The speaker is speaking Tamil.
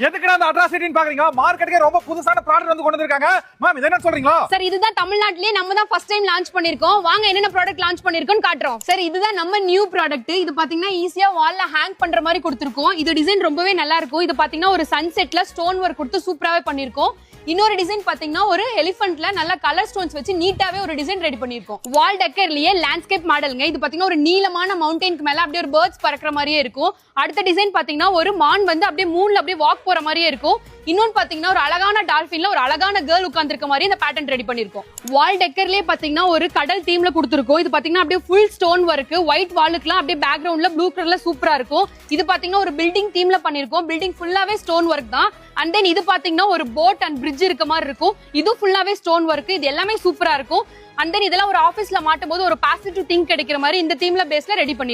எதுக்குடா அந்த அட்ராசிட்டின்னு பாக்குறீங்க? மார்க்கெட்டுக்கே ரொம்ப புதுசான ப்ராடக்ட் வந்து கொண்டு வந்திருக்காங்க. மேம் இது என்ன சொல்றீங்களா? சார் இதுதான் தமிழ்நாட்டிலே நம்ம தான் ஃபர்ஸ்ட் டைம் லான்ச் பண்ணிருக்கோம். வாங்க என்னென்ன ப்ராடக்ட் லான்ச் பண்ணிருக்கோம்னு காட்டுறோம். சார் இதுதான் நம்ம நியூ ப்ராடக்ட். இது பாத்தீங்கன்னா ஈஸியா வால்ல ஹேங் பண்ற மாதிரி கொடுத்திருக்கோம். இது டிசைன் ரொம்பவே நல்லா இருக்கும். இது பாத்தீங்கன்னா ஒரு சன்செட்ல ஸ்டோன் ஒர்க் கொடுத்து சூப்பராவே பண்ணிருக்கோம். இன்னொரு டிசைன் பாத்தீங்கன்னா ஒரு எலிஃபென்ட்ல நல்ல கலர் ஸ்டோன்ஸ் வச்சு நீட்டாவே ஒரு டிசைன் ரெடி பண்ணிருக்கோம். வால் டெக்கர்லயே லேண்ட்ஸ்கேப் மாடலுங்க. இது பாத்தீங்கன்னா ஒரு நீளமான மவுண்டனுக்கு மேல அப்படியே ஒரு பேர்ட்ஸ் பறக்கிற மாதிரியே இருக்கும். அடுத்த டிசைன் பாத்தீங்கன்னா ஒரு மான் வந்து அப்படியே மூன்ல அப்படியே வாக் போற மாதிரியே இருக்கும். இன்னொன்னு பாத்தீங்கன்னா ஒரு அழகான டால்பின்ல ஒரு அழகான கேர்ள் உட்கார்ந்திருக்க மாதிரி இந்த பேட்டர்ன் ரெடி பண்ணிருக்கோம். வால் டெக்கர்லயே பாத்தீங்கன்னா ஒரு கடல் தீம்ல கொடுத்திருக்கோம். இது பாத்தீங்கன்னா அப்படியே ஃபுல் ஸ்டோன் ஒர்க், ஒயிட் வாலுக்குலாம் அப்படியே பேக்ரவுண்ட்ல ப்ளூ கலர்ல சூப்பரா இருக்கும். இது பாத்தீங்கன்னா ஒரு பில்டிங் தீம்ல பண்ணிருக்கோம். பில்டிங் ஃபுல்லாவே ஸ்டோன் ஒர்க் தான். அண்ட் தென் இது பாத்தீங்கன்னா ஒரு போட் அண்ட் பிரிட்ஜ் இருக்க மாதிரி இருக்கும். இது ஃபுல்லாவே ஸ்டோன் ஒர்க். இது எல்லாமே சூப்பரா இருக்கும். அண்ட் தென் இதெல்லாம் ஒரு ஆபீஸ்ல மாட்டும் போது ஒரு பாசிட்டிவ் திங்க் கிடைக்கிற மாதிரி இந்த தீம்ல பேஸ்ல ரெடி பண்ணிருக்கோம்.